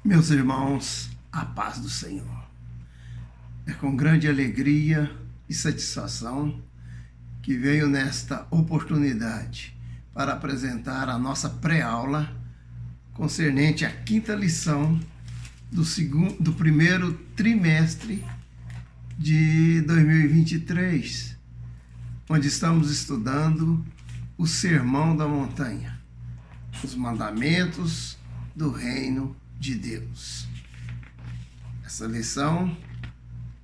Meus irmãos, a paz do Senhor. É com grande alegria e satisfação que venho nesta oportunidade para apresentar a nossa pré-aula concernente à quinta lição do primeiro trimestre de 2023, onde estamos estudando o Sermão da Montanha, os mandamentos do reino de Deus. Essa lição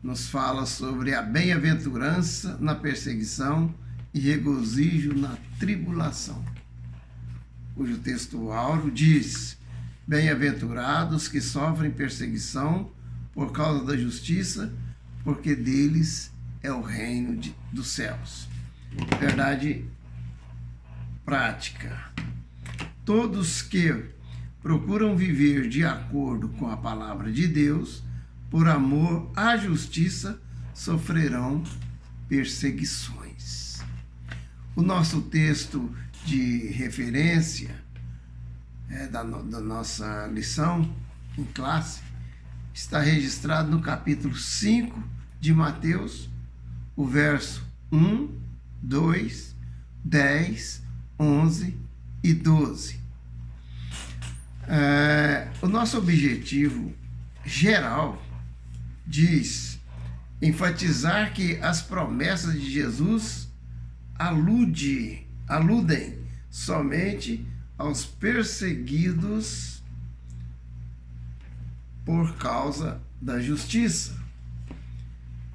nos fala sobre a bem-aventurança na perseguição e regozijo na tribulação, cujo texto áureo diz: bem-aventurados que sofrem perseguição por causa da justiça, porque deles é o reino dos céus. Verdade prática. Todos que procuram viver de acordo com a palavra de Deus, por amor à justiça, sofrerão perseguições. O nosso texto de referência da nossa lição em classe está registrado no capítulo 5 de Mateus, o verso 1, 2, 10, 11 e 12. O nosso objetivo geral diz enfatizar que as promessas de Jesus aludem somente aos perseguidos por causa da justiça.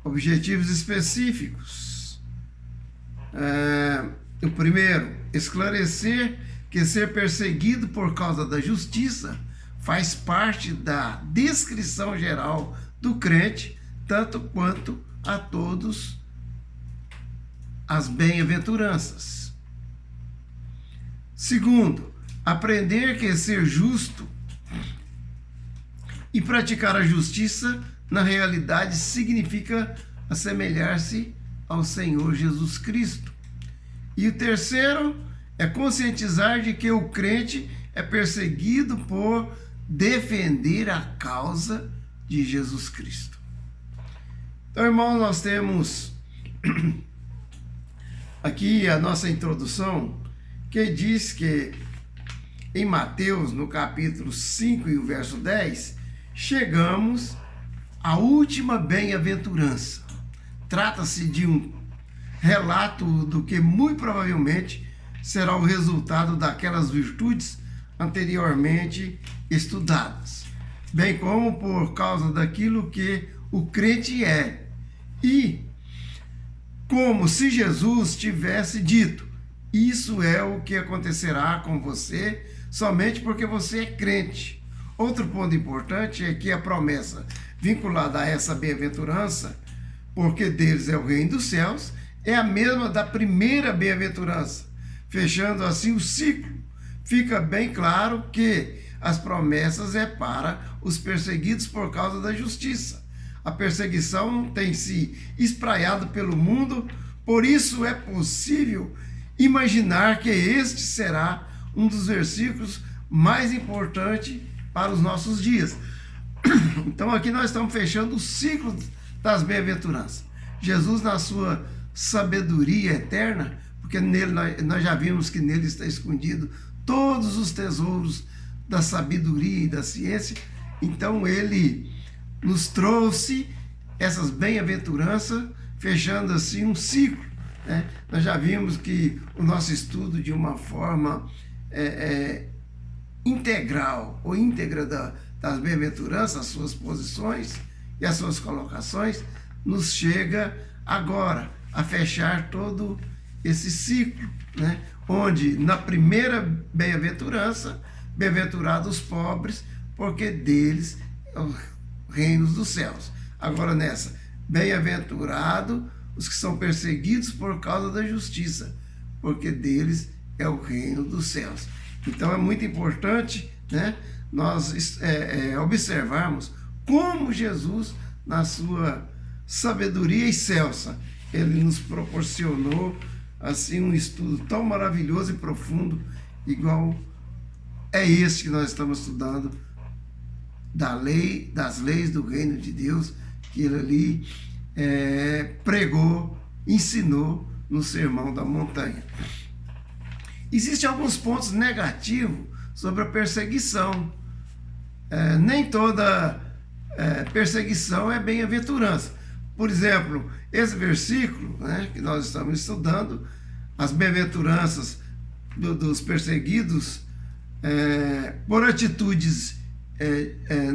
Objetivos específicos. O primeiro, esclarecer que ser perseguido por causa da justiça faz parte da descrição geral do crente, tanto quanto a todos as bem-aventuranças. Segundo, aprender que ser justo e praticar a justiça na realidade significa assemelhar-se ao Senhor Jesus Cristo. E o terceiro é conscientizar de que o crente é perseguido por defender a causa de Jesus Cristo. Então, irmão, nós temos aqui a nossa introdução, que diz que em Mateus, no capítulo 5 e o verso 10, chegamos à última bem-aventurança. Trata-se de um relato do que muito provavelmente será o resultado daquelas virtudes anteriormente estudadas, bem como por causa daquilo que o crente é. E como se Jesus tivesse dito: isso é o que acontecerá com você somente porque você é crente. Outro ponto importante é que a promessa vinculada a essa bem-aventurança, porque deles é o reino dos céus, é a mesma da primeira bem-aventurança. Fechando assim o ciclo, fica bem claro que as promessas é para os perseguidos por causa da justiça. A perseguição tem se espraiado pelo mundo, por isso é possível imaginar que este será um dos versículos mais importantes para os nossos dias. Então aqui nós estamos fechando o ciclo das bem-aventuranças. Jesus, na sua sabedoria eterna, porque nele nós já vimos que nele está escondido todos os tesouros da sabedoria e da ciência. Então ele nos trouxe essas bem-aventuranças, fechando assim um ciclo, né? Nós já vimos que o nosso estudo, de uma forma integral ou íntegra das bem-aventuranças, as suas posições e as suas colocações, nos chega agora a fechar todo esse ciclo, né? Onde na primeira bem-aventurança, bem-aventurados os pobres, porque deles é o reino dos céus. Agora nessa, bem-aventurado os que são perseguidos por causa da justiça, porque deles é o reino dos céus. Então é muito importante, né, nós observarmos como Jesus, na sua sabedoria excelsa, ele nos proporcionou assim um estudo tão maravilhoso e profundo, igual é esse que nós estamos estudando das leis do reino de Deus que ele ali pregou, ensinou no Sermão da Montanha. Existem alguns pontos negativos sobre a perseguição. Nem toda perseguição é bem-aventurança. Por exemplo, esse versículo, né, que nós estamos estudando, as bem-aventuranças dos perseguidos por atitudes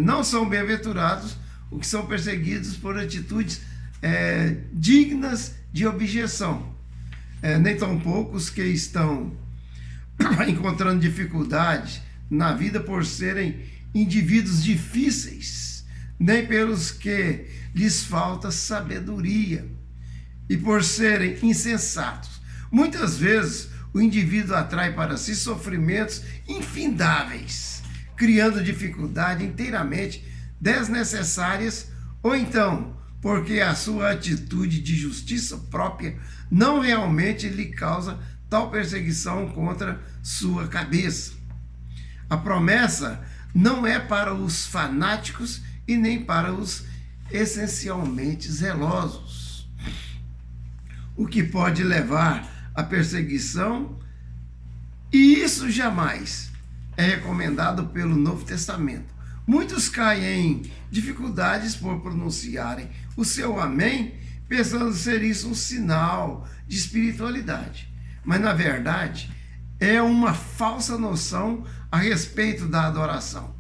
não são bem-aventurados, os que são perseguidos por atitudes dignas de objeção. Nem tão poucos que estão encontrando dificuldade na vida por serem indivíduos difíceis, nem pelos que lhes falta sabedoria e por serem insensatos. Muitas vezes o indivíduo atrai para si sofrimentos infindáveis, criando dificuldade inteiramente desnecessárias, ou então porque a sua atitude de justiça própria não realmente lhe causa tal perseguição contra sua cabeça. A promessa não é para os fanáticos e nem para os essencialmente zelosos. O que pode levar à perseguição, e isso jamais é recomendado pelo Novo Testamento. Muitos caem em dificuldades por pronunciarem o seu amém, pensando ser isso um sinal de espiritualidade. Mas, na verdade, é uma falsa noção a respeito da adoração.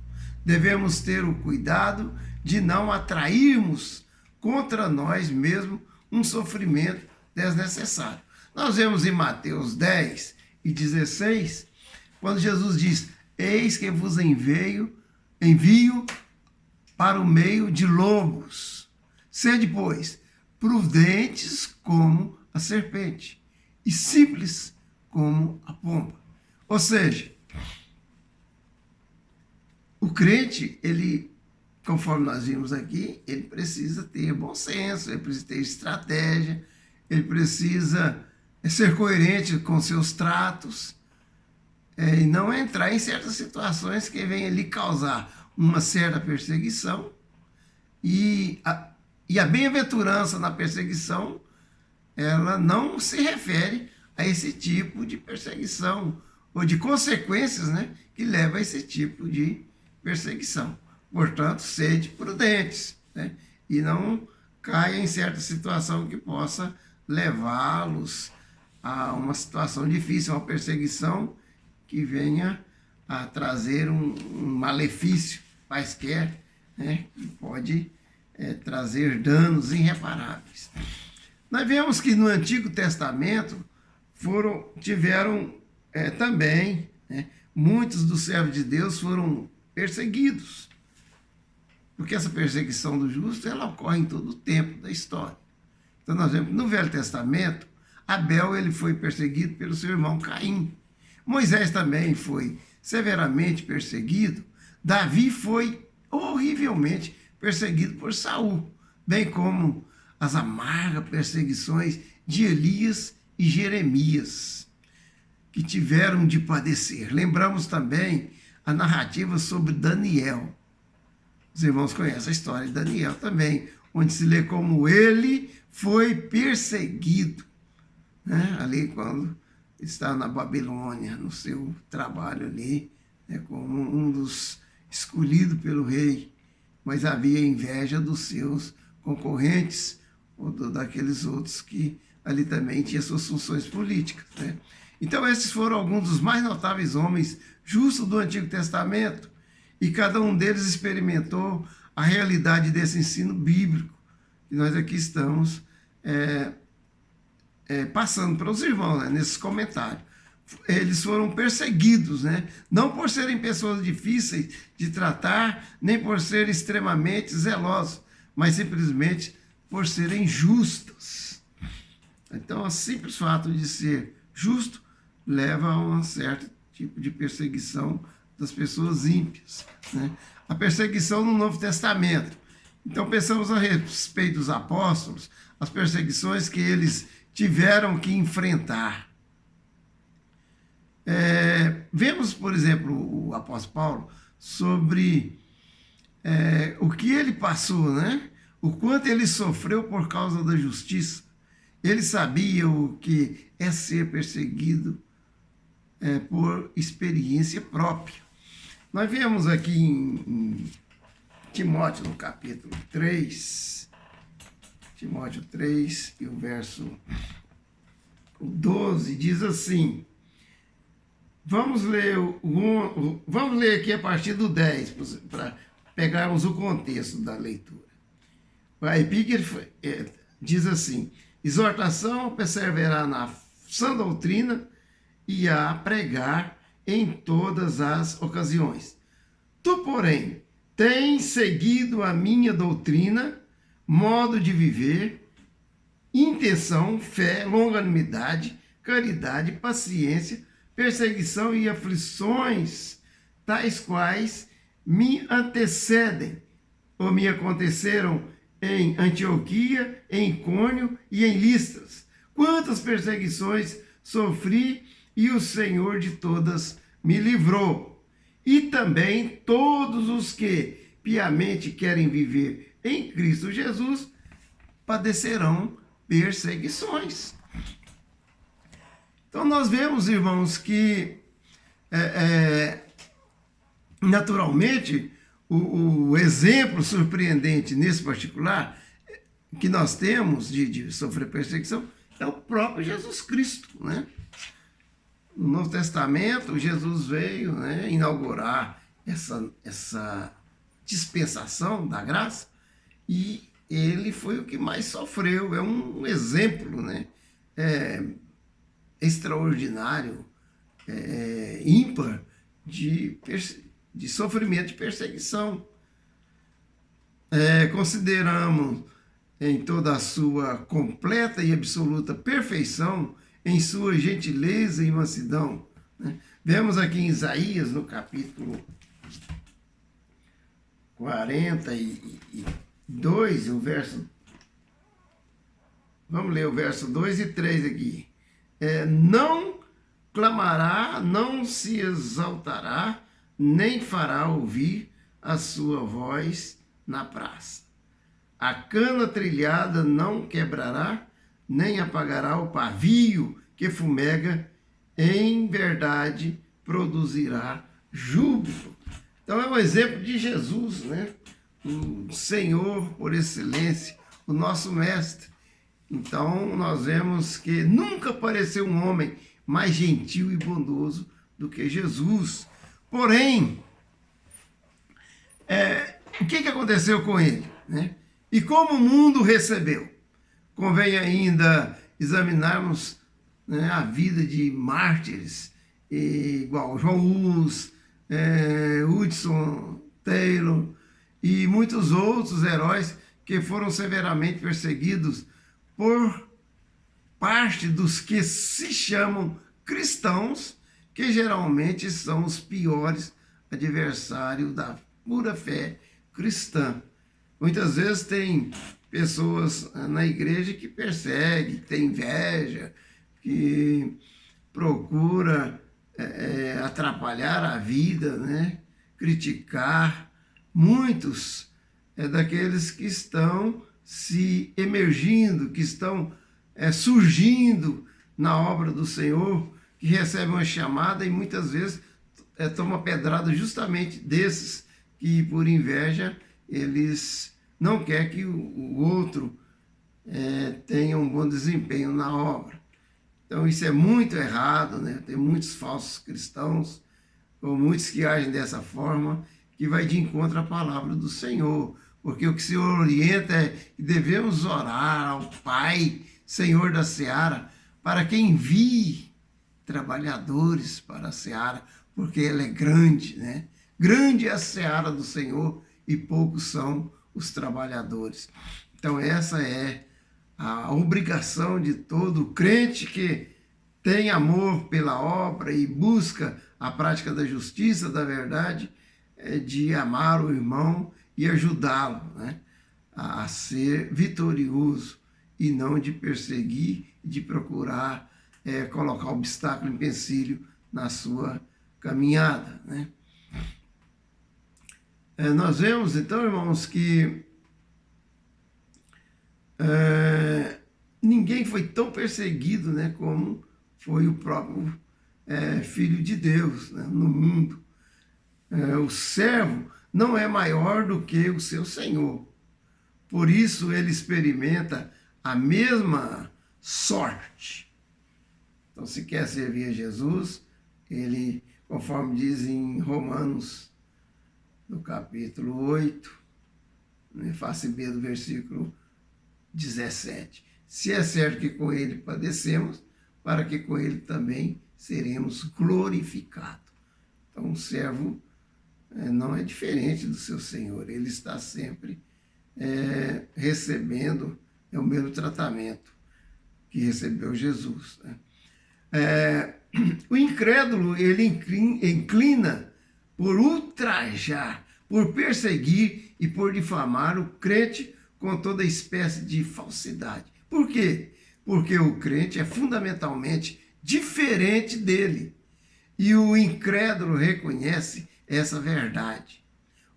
Devemos ter o cuidado de não atrairmos contra nós mesmos um sofrimento desnecessário. Nós vemos em Mateus 10 e 16, quando Jesus diz: eis que vos envio para o meio de lobos. Sede, pois, prudentes como a serpente e simples como a pomba. Ou seja, o crente, ele, conforme nós vimos aqui, ele precisa ter bom senso, ele precisa ter estratégia, ele precisa ser coerente com seus tratos, e não entrar em certas situações que venham lhe causar uma certa perseguição, e a bem-aventurança na perseguição, ela não se refere a esse tipo de perseguição, ou de consequências, né, que leva a esse tipo de perseguição. Portanto, sede prudentes, né, e não caia em certa situação que possa levá-los a uma situação difícil, uma perseguição que venha a trazer um malefício quaisquer, né, que pode trazer danos irreparáveis. Nós vemos que no Antigo Testamento tiveram também, né, muitos dos servos de Deus foram perseguidos, porque essa perseguição do justo, ela ocorre em todo o tempo da história. Então nós vemos no Velho Testamento, Abel ele foi perseguido pelo seu irmão Caim. Moisés também foi severamente perseguido. Davi foi horrivelmente perseguido por Saul, bem como as amargas perseguições de Elias e Jeremias, que tiveram de padecer. Lembramos também a narrativa sobre Daniel. Os irmãos conhecem a história de Daniel também, onde se lê como ele foi perseguido, né? Ali quando está na Babilônia, no seu trabalho ali, né, como um dos escolhidos pelo rei, mas havia inveja dos seus concorrentes, ou daqueles outros que ali também tinham suas funções políticas, né? Então esses foram alguns dos mais notáveis homens justos do Antigo Testamento, e cada um deles experimentou a realidade desse ensino bíblico que nós aqui estamos passando para os irmãos, né, nesses comentários. Eles foram perseguidos, né, não por serem pessoas difíceis de tratar, nem por serem extremamente zelosos, mas simplesmente por serem justos. Então, o simples fato de ser justo leva a um certo tipo de perseguição das pessoas ímpias, né? A perseguição no Novo Testamento. Então, pensamos a respeito dos apóstolos, as perseguições que eles tiveram que enfrentar. Vemos, por exemplo, o apóstolo Paulo sobre o que ele passou, né? O quanto ele sofreu por causa da justiça. Ele sabia o que é ser perseguido por experiência própria. Nós vemos aqui em Timóteo, no capítulo 3, Timóteo 3, e o verso 12, diz assim, vamos ler aqui a partir do 10, para pegarmos o contexto da leitura. A epígrafe diz assim, exortação, perseverar na sã doutrina e a pregar em todas as ocasiões. Tu, porém, tens seguido a minha doutrina, modo de viver, intenção, fé, longanimidade, caridade, paciência, perseguição e aflições, tais quais me antecedem, ou me aconteceram em Antioquia, em Icônio e em Listras. Quantas perseguições sofri e o Senhor de todas me livrou. E também todos os que piamente querem viver em Cristo Jesus padecerão perseguições. Então nós vemos, irmãos, que naturalmente o exemplo surpreendente nesse particular que nós temos de sofrer perseguição é o próprio Jesus Cristo, né? No Novo Testamento, Jesus veio, né, inaugurar essa dispensação da graça e ele foi o que mais sofreu. É um exemplo, né, extraordinário, ímpar de sofrimento, de perseguição. Consideramos em toda a sua completa e absoluta perfeição, em sua gentileza e mansidão. Né? Vemos aqui em Isaías, no capítulo 42, o verso... Vamos ler o verso 2 e 3 aqui. Não clamará, não se exaltará, nem fará ouvir a sua voz na praça. A cana trilhada não quebrará, nem apagará o pavio que fumega, em verdade produzirá júbilo. Então é um exemplo de Jesus, né? O Senhor por excelência, o nosso mestre. Então nós vemos que nunca apareceu um homem mais gentil e bondoso do que Jesus. Porém, o que aconteceu com ele, né? E como o mundo recebeu? Convém ainda examinarmos, né, a vida de mártires, igual João Hus, Hudson Taylor e muitos outros heróis que foram severamente perseguidos por parte dos que se chamam cristãos, que geralmente são os piores adversários da pura fé cristã. Muitas vezes tem pessoas na igreja que perseguem, que tem inveja, que procura atrapalhar a vida, né? Criticar. Muitos daqueles que estão se emergindo, que estão surgindo na obra do Senhor, que recebem uma chamada e muitas vezes tomam pedrada justamente desses que, por inveja, eles não querem que o outro tenha um bom desempenho na obra. Então isso é muito errado, né? Tem muitos falsos cristãos, ou muitos que agem dessa forma, que vai de encontro à palavra do Senhor. Porque o que o Senhor orienta é que devemos orar ao Pai, Senhor da seara, para que envie trabalhadores para a seara, porque ela é grande, né? Grande é a seara do Senhor e poucos são os trabalhadores. Então essa é a obrigação de todo crente que tem amor pela obra e busca a prática da justiça, da verdade, de amar o irmão e ajudá-lo, né, a ser vitorioso e não de perseguir, de procurar colocar obstáculo, empecilho na sua caminhada, né? Nós vemos, então, irmãos, que ninguém foi tão perseguido, né, como foi o próprio Filho de Deus, né, no mundo. O servo não é maior do que o seu senhor. Por isso ele experimenta a mesma sorte. Então, se quer servir a Jesus, ele, conforme diz em Romanos, no capítulo 8, né, face B do versículo 17. Se é certo que com ele padecemos, para que com ele também seremos glorificados. Então, o servo não é diferente do seu senhor, ele está sempre recebendo o mesmo tratamento que recebeu Jesus, né? O incrédulo, ele inclina por ultrajar, por perseguir e por difamar o crente com toda espécie de falsidade. Por quê? Porque o crente é fundamentalmente diferente dele. E o incrédulo reconhece essa verdade.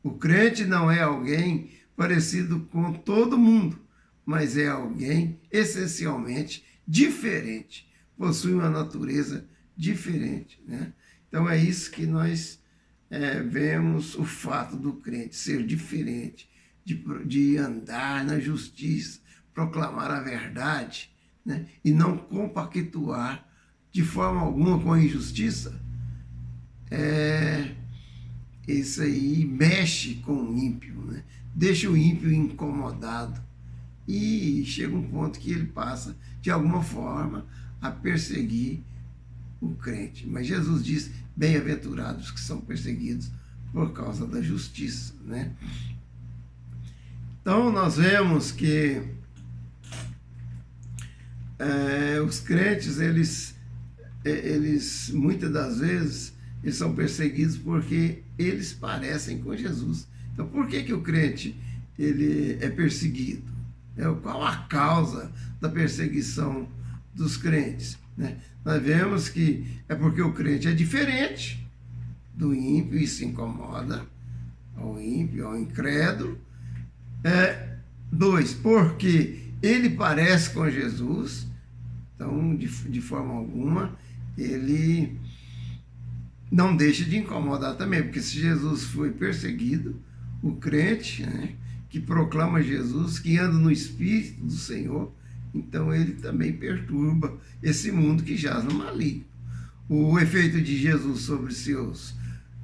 O crente não é alguém parecido com todo mundo, mas é alguém essencialmente diferente, possui uma natureza diferente, né? Então é isso que nós vemos o fato do crente ser diferente, de andar na justiça, proclamar a verdade, né? E não compactuar de forma alguma com a injustiça. Isso aí mexe com o ímpio, né? Deixa o ímpio incomodado e chega um ponto que ele passa, de alguma forma, a perseguir o crente. Mas Jesus diz, bem-aventurados que são perseguidos por causa da justiça, né? Então, nós vemos que os crentes, eles muitas das vezes, eles são perseguidos porque eles parecem com Jesus. Então, por que o crente ele é perseguido? Qual a causa da perseguição dos crentes, né? Nós vemos que é porque o crente é diferente do ímpio e se incomoda ao ímpio, ao incrédulo. 2, porque ele parece com Jesus, então, de forma alguma, ele não deixa de incomodar também, porque se Jesus foi perseguido, o crente, né, que proclama Jesus, que anda no Espírito do Senhor, então ele também perturba esse mundo que jaz no maligno. O efeito de Jesus sobre seus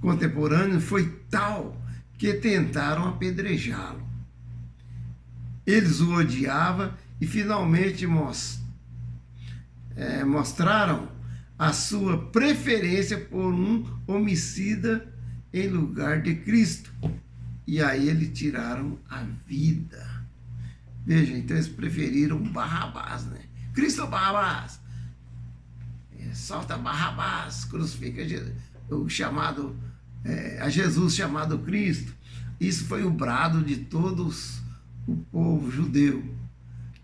contemporâneos foi tal que tentaram apedrejá-lo. Eles o odiavam e finalmente mostraram a sua preferência por um homicida em lugar de Cristo. E aí eles tiraram a vida. Veja, então eles preferiram Barrabás, né? Cristo Barrabás. Solta Barrabás, crucifica a Jesus chamado Cristo. Isso foi o brado de todos o povo judeu.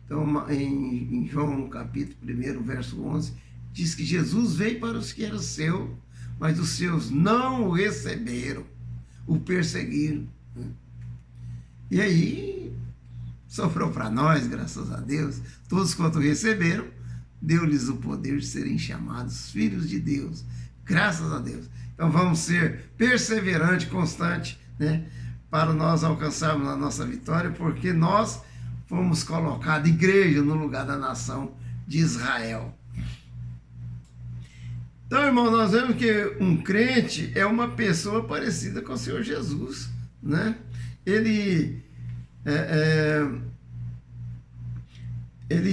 Então, em João capítulo 1, verso 11, diz que Jesus veio para os que eram seus, mas os seus não o receberam, o perseguiram. E aí, sobrou para nós, graças a Deus, todos quanto receberam, deu-lhes o poder de serem chamados filhos de Deus, graças a Deus. Então vamos ser perseverantes, constantes, né, para nós alcançarmos a nossa vitória, porque nós fomos colocados igreja no lugar da nação de Israel. Então, irmão, nós vemos que um crente é uma pessoa parecida com o Senhor Jesus, né? Ele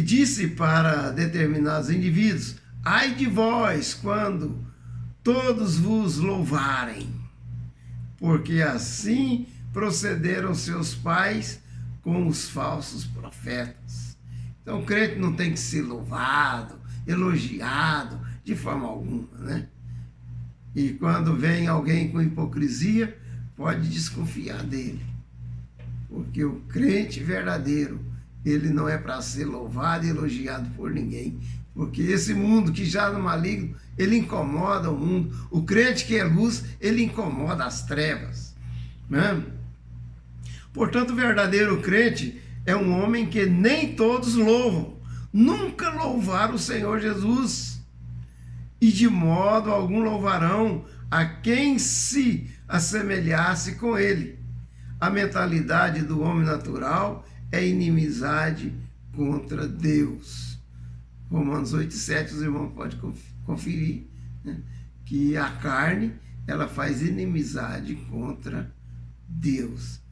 disse para determinados indivíduos: ai de vós quando todos vos louvarem, porque assim procederam seus pais com os falsos profetas. Então, o crente não tem que ser louvado, elogiado, de forma alguma, né? E quando vem alguém com hipocrisia, pode desconfiar dele. Porque o crente verdadeiro, ele não é para ser louvado e elogiado por ninguém. Porque esse mundo que já no maligno, ele incomoda o mundo. O crente que é luz, ele incomoda as trevas, né? Portanto, o verdadeiro crente é um homem que nem todos louvam, nunca louvaram o Senhor Jesus, e de modo algum louvarão a quem se assemelhasse com ele. A mentalidade do homem natural é inimizade contra Deus. Romanos 8,7, os irmãos podem conferir, né? Que a carne, ela faz inimizade contra Deus.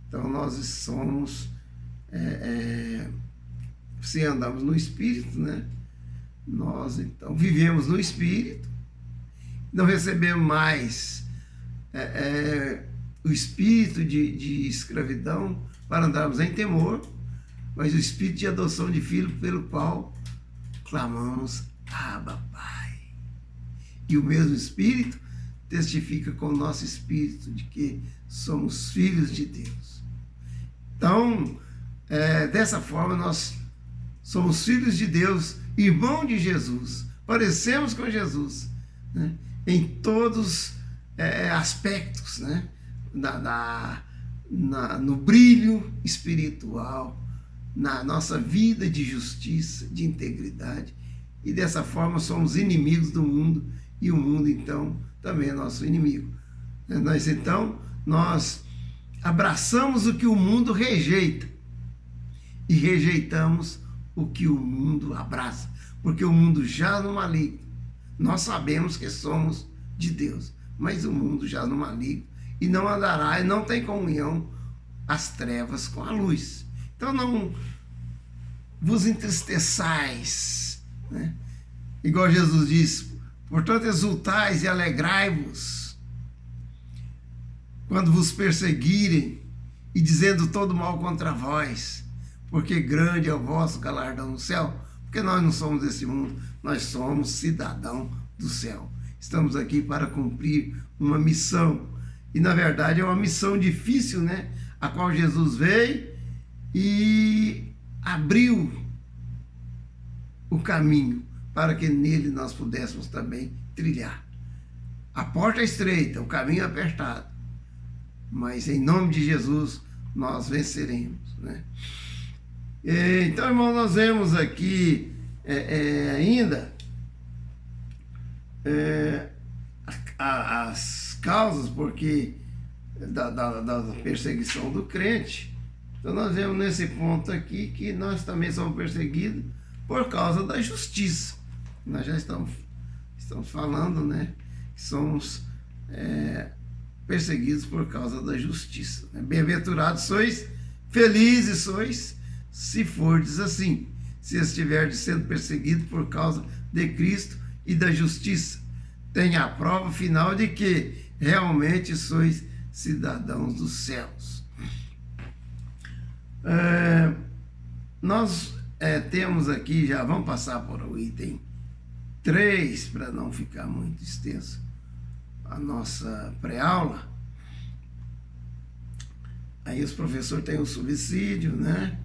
Então nós somos, se andamos no Espírito, né? Nós então vivemos no Espírito, não recebemos mais o espírito de escravidão para andarmos em temor, mas o espírito de adoção de filho pelo qual clamamos Abba, Pai. E o mesmo Espírito testifica com o nosso espírito de que somos filhos de Deus. Então, dessa forma, nós somos filhos de Deus, irmão de Jesus, parecemos com Jesus, né? Em todos aspectos, né? No brilho espiritual, na nossa vida de justiça, de integridade, e dessa forma somos inimigos do mundo, e o mundo então também é nosso inimigo. Nós abraçamos o que o mundo rejeita e rejeitamos o que o mundo abraça, porque o mundo jaz no maligno. Nós sabemos que somos de Deus, mas o mundo jaz no maligno e não andará, e não tem comunhão as trevas com a luz. Então não vos entristeçais, né? Igual Jesus disse, portanto exultais e alegrai-vos quando vos perseguirem e dizendo todo mal contra vós, porque grande é o vosso galardão no céu. Porque nós não somos desse mundo, nós somos cidadão do céu. Estamos aqui para cumprir uma missão, e na verdade é uma missão difícil, né? A qual Jesus veio e abriu o caminho para que nele nós pudéssemos também trilhar. A porta é estreita, o caminho é apertado, mas em nome de Jesus nós venceremos, né? Então, irmão, nós vemos aqui ainda as causas da perseguição do crente. Então nós vemos nesse ponto aqui que nós também somos perseguidos por causa da justiça. Nós já estamos falando, né, que somos perseguidos por causa da justiça. Bem-aventurados sois, felizes sois, se fordes assim, se estiverdes sendo perseguido por causa de Cristo e da justiça. Tenha a prova final de que realmente sois cidadãos dos céus. Nós temos aqui, já vamos passar por o item 3, para não ficar muito extenso a nossa pré-aula. Aí os professores têm o subsídio, né?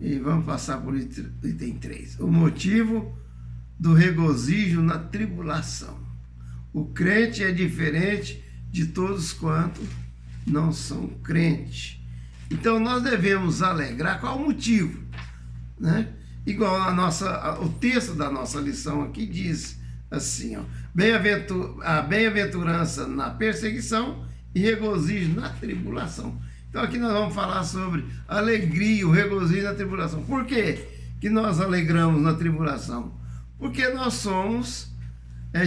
E vamos passar por item 3. O motivo do regozijo na tribulação. O crente é diferente de todos quantos não são crentes. Então nós devemos alegrar. Qual o motivo, né? Igual o texto da nossa lição aqui diz assim, ó, a bem-aventurança na perseguição e regozijo na tribulação. Então aqui nós vamos falar sobre alegria, o regozijo na tribulação. Por quê que nós alegramos na tribulação? Porque nós somos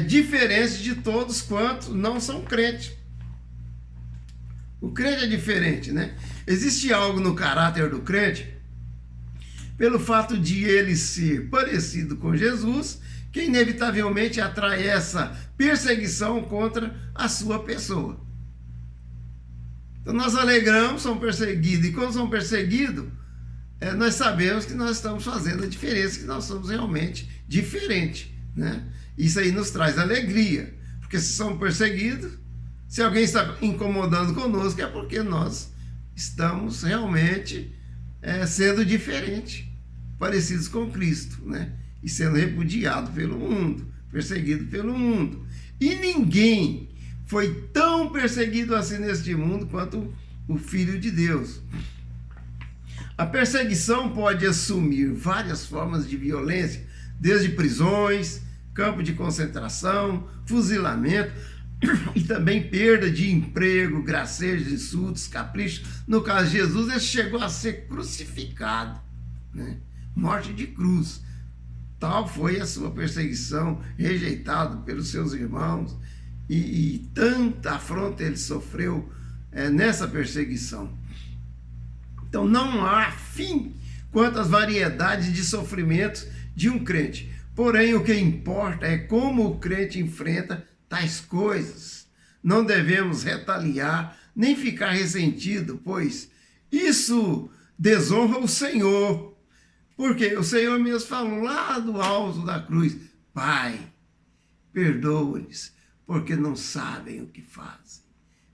diferentes de todos quantos não são crentes. O crente é diferente, né? Existe algo no caráter do crente, pelo fato de ele ser parecido com Jesus, que inevitavelmente atrai essa perseguição contra a sua pessoa. Então nós alegramos, somos perseguidos, e quando somos perseguidos, nós sabemos que nós estamos fazendo a diferença, que nós somos realmente diferentes, né? Isso aí nos traz alegria, porque se somos perseguidos, se alguém está incomodando conosco, é porque nós estamos realmente sendo diferentes, parecidos com Cristo, né? E sendo repudiados pelo mundo, perseguidos pelo mundo. E ninguém foi tão perseguido assim neste mundo quanto o Filho de Deus. A perseguição pode assumir várias formas de violência, desde prisões, campo de concentração, fuzilamento e também perda de emprego, gracejos, insultos, caprichos. No caso de Jesus, ele chegou a ser crucificado, né? Morte de cruz. Tal foi a sua perseguição, rejeitado pelos seus irmãos, e tanta afronta ele sofreu nessa perseguição. Então não há fim quanto às variedades de sofrimentos de um crente. Porém, o que importa é como o crente enfrenta tais coisas. Não devemos retaliar, nem ficar ressentido, pois isso desonra o Senhor. Porque o Senhor mesmo falou lá do alto da cruz: Pai, perdoa-lhes, porque não sabem o que fazem.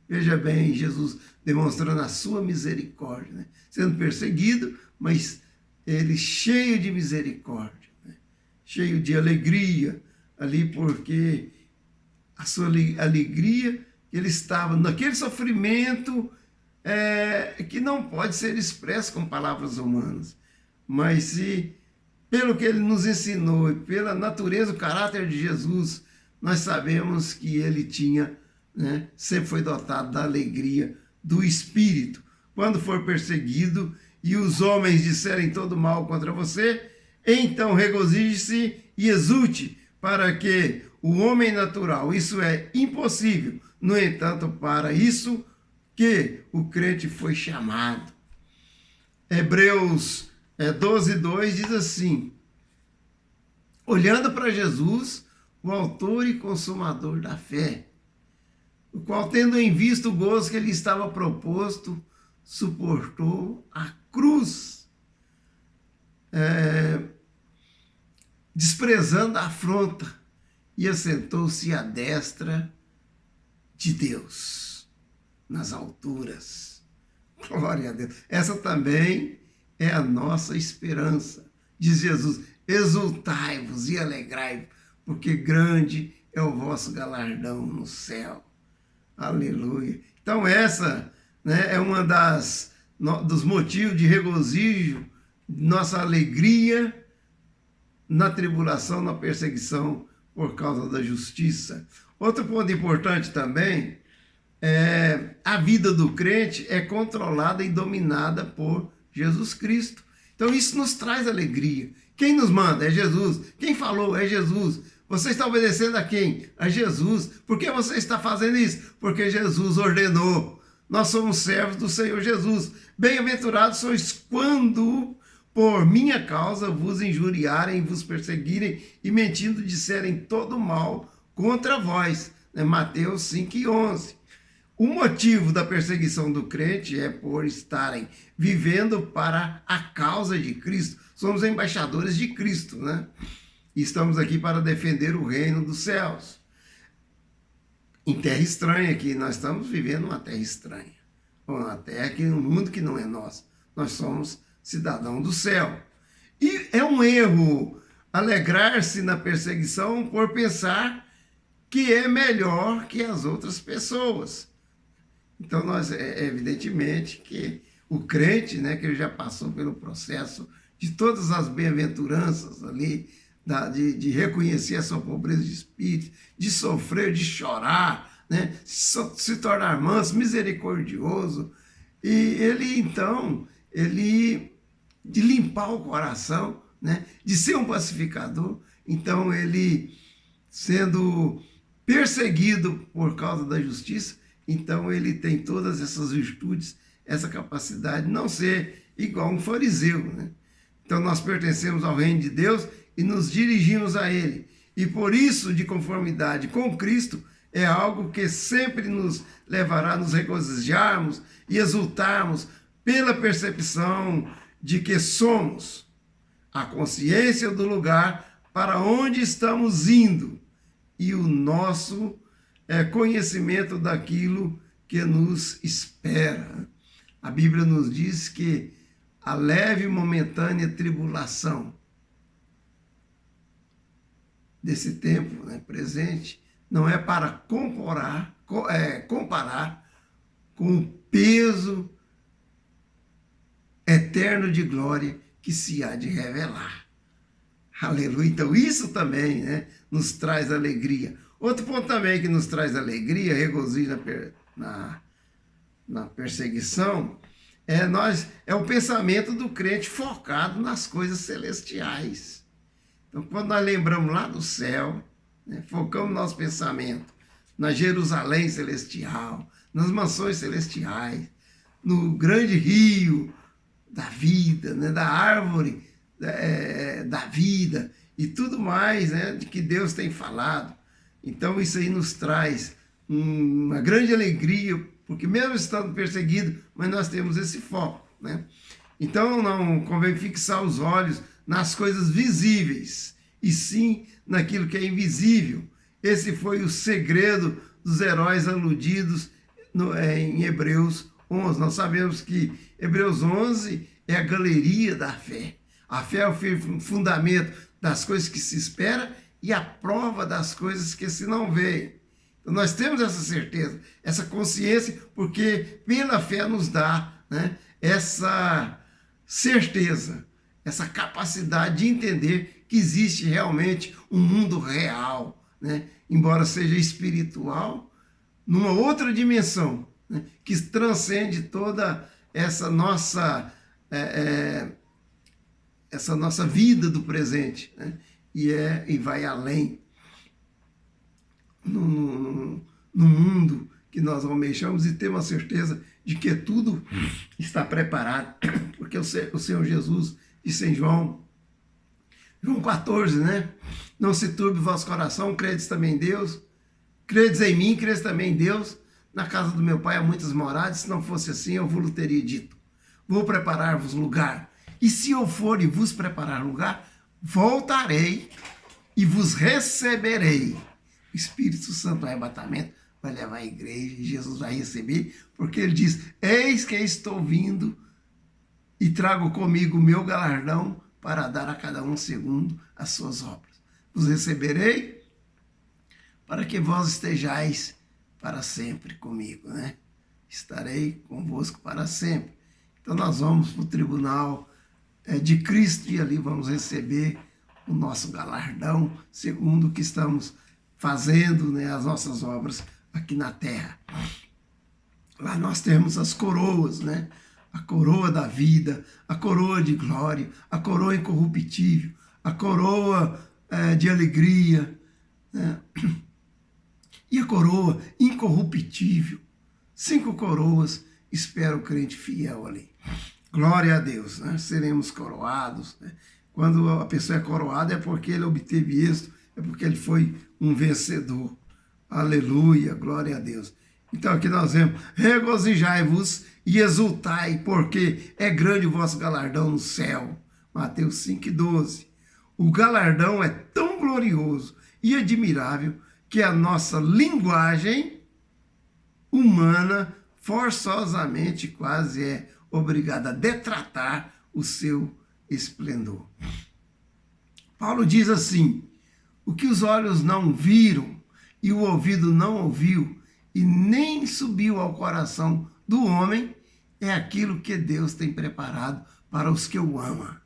Veja bem, Jesus demonstrando a sua misericórdia, né? Sendo perseguido, mas ele cheio de misericórdia, né? Cheio de alegria ali, porque a sua alegria, ele estava naquele sofrimento que não pode ser expresso com palavras humanas, mas se, pelo que ele nos ensinou e pela natureza, o caráter de Jesus, nós sabemos que ele tinha, né, sempre foi dotado da alegria do Espírito. Quando for perseguido e os homens disserem todo mal contra você, então regozije-se e exulte, para que o homem natural, isso é impossível, no entanto, para isso que o crente foi chamado. Hebreus 12:2 diz assim: olhando para Jesus, o autor e consumador da fé, o qual, tendo em vista o gozo que lhe estava proposto, suportou a cruz, desprezando a afronta, e assentou-se à destra de Deus, nas alturas. Glória a Deus. Essa também é a nossa esperança. Diz Jesus: exultai-vos e alegrai-vos, porque grande é o vosso galardão no céu. Aleluia. Então essa, né, é uma dos motivos de regozijo, nossa alegria na tribulação, na perseguição por causa da justiça. Outro ponto importante também é a vida do crente é controlada e dominada por Jesus Cristo. Então isso nos traz alegria. Quem nos manda? É Jesus. Quem falou? É Jesus. Você está obedecendo a quem? A Jesus. Por que você está fazendo isso? Porque Jesus ordenou. Nós somos servos do Senhor Jesus. Bem-aventurados sois quando por minha causa vos injuriarem, vos perseguirem e mentindo disserem todo mal contra vós. Mateus 5:11. O motivo da perseguição do crente é por estarem vivendo para a causa de Cristo. Somos embaixadores de Cristo, né? E estamos aqui para defender o reino dos céus. Em terra estranha, que nós estamos vivendo uma terra estranha. Uma terra que um mundo que não é nosso. Nós somos cidadão do céu. E é um erro alegrar-se na perseguição por pensar que é melhor que as outras pessoas. Então, evidentemente que o crente, né, que já passou pelo processo de todas as bem-aventuranças ali, de reconhecer a sua pobreza de espírito, de sofrer, de chorar, né, se tornar manso, misericordioso, e ele, então, de limpar o coração, né, de ser um pacificador. Então, ele sendo perseguido por causa da justiça, então ele tem todas essas virtudes, essa capacidade de não ser igual um fariseu, né? Então nós pertencemos ao reino de Deus e nos dirigimos a ele. E por isso, de conformidade com Cristo, é algo que sempre nos levará a nos regozijarmos e exultarmos pela percepção de que somos a consciência do lugar para onde estamos indo e o nosso conhecimento daquilo que nos espera. A Bíblia nos diz que a leve e momentânea tribulação desse tempo, né, presente não é para comparar com o peso eterno de glória que se há de revelar. Aleluia. Então isso também, né, nos traz alegria. Outro ponto também que nos traz alegria, regozijo na perseguição, é o pensamento do crente focado nas coisas celestiais. Então, quando nós lembramos lá do céu, né, focamos nosso pensamento na Jerusalém celestial, nas mansões celestiais, no grande rio da vida, né, da árvore da vida e tudo mais, né, de que Deus tem falado. Então isso aí nos traz uma grande alegria, porque mesmo estando perseguido, mas nós temos esse foco, né? Então não convém fixar os olhos nas coisas visíveis, e sim naquilo que é invisível. Esse foi o segredo dos heróis aludidos em Hebreus 11. Nós sabemos que Hebreus 11 é a galeria da fé. A fé é o fundamento das coisas que se espera e a prova das coisas que se não veem. Então nós temos essa certeza, essa consciência, porque pela fé nos dá, né, essa certeza, essa capacidade de entender que existe realmente um mundo real, né, embora seja espiritual, numa outra dimensão, né, que transcende toda essa nossa vida do presente, né? E vai além no mundo que nós almejamos, e temos a certeza de que tudo está preparado, porque o Senhor Jesus disse em João 14, né? Não se turbe o vosso coração, credes também em Deus, credes em mim, credes também em Deus. Na casa do meu pai há muitas moradas, se não fosse assim eu vos teria dito, vou preparar-vos lugar. E se eu for e vos preparar lugar, voltarei e vos receberei. O Espírito Santo no arrebatamento vai levar a igreja e Jesus vai receber, porque ele diz, eis que estou vindo e trago comigo o meu galardão para dar a cada um segundo as suas obras. Vos receberei para que vós estejais para sempre comigo, né? Estarei convosco para sempre. Então nós vamos para o tribunal de Cristo e ali vamos receber o nosso galardão segundo o que estamos fazendo, né, as nossas obras aqui na terra. Lá nós temos as coroas, né? A coroa da vida, a coroa de glória, a coroa incorruptível, a coroa de alegria, né? E a coroa incorruptível. 5 coroas espera o crente fiel ali. Glória a Deus, né? Seremos coroados, né? Quando a pessoa é coroada é porque ele obteve êxito, é porque ele foi um vencedor. Aleluia, glória a Deus. Então aqui nós vemos, regozijai-vos e exultai, porque é grande o vosso galardão no céu. Mateus 5,12. O galardão é tão glorioso e admirável que a nossa linguagem humana forçosamente quase é obrigada a detratar o seu esplendor. Paulo diz assim, o que os olhos não viram e o ouvido não ouviu e nem subiu ao coração do homem é aquilo que Deus tem preparado para os que o amam.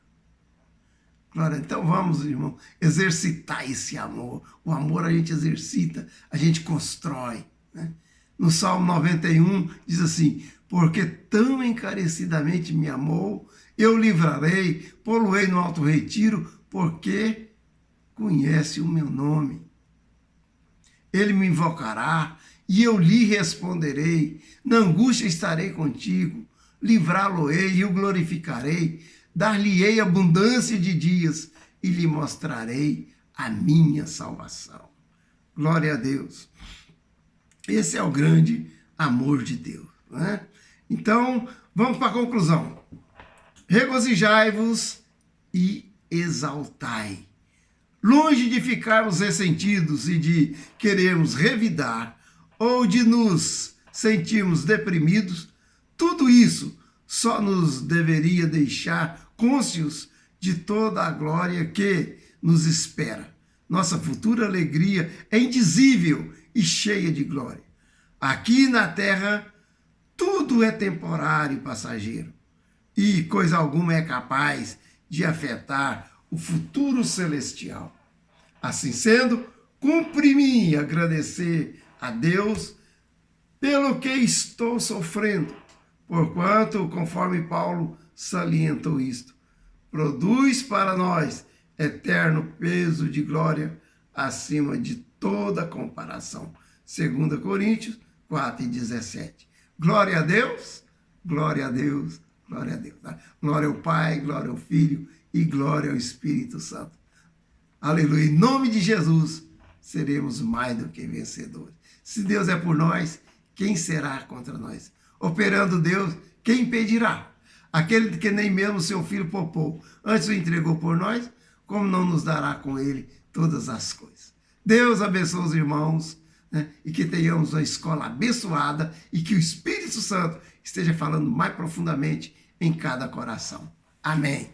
Glória, então vamos, irmão, exercitar esse amor. O amor a gente exercita, a gente constrói, né? No Salmo 91 diz assim, porque tão encarecidamente me amou, eu livrarei, pô-lo-ei no alto retiro, porque conhece o meu nome. Ele me invocará e eu lhe responderei. Na angústia estarei contigo, livrá-lo-ei e o glorificarei, dar-lhe-ei abundância de dias e lhe mostrarei a minha salvação. Glória a Deus. Esse é o grande amor de Deus, né? Então, vamos para a conclusão. Regozijai-vos e exaltai. Longe de ficarmos ressentidos e de querermos revidar ou de nos sentirmos deprimidos, tudo isso só nos deveria deixar cônscios de toda a glória que nos espera. Nossa futura alegria é indizível e cheia de glória. Aqui na terra, tudo é temporário e passageiro, e coisa alguma é capaz de afetar o futuro celestial. Assim sendo, cumpre-me agradecer a Deus pelo que estou sofrendo, porquanto, conforme Paulo salientou isto, produz para nós eterno peso de glória acima de toda comparação. 2 Coríntios 4:17. Glória a Deus, glória a Deus, glória a Deus. Glória ao Pai, glória ao Filho e glória ao Espírito Santo. Aleluia. Em nome de Jesus, seremos mais do que vencedores. Se Deus é por nós, quem será contra nós? Operando Deus, quem impedirá? Aquele que nem mesmo seu filho poupou, antes o entregou por nós, como não nos dará com ele todas as coisas? Deus abençoe os irmãos, né? E que tenhamos uma escola abençoada e que o Espírito Santo esteja falando mais profundamente em cada coração. Amém.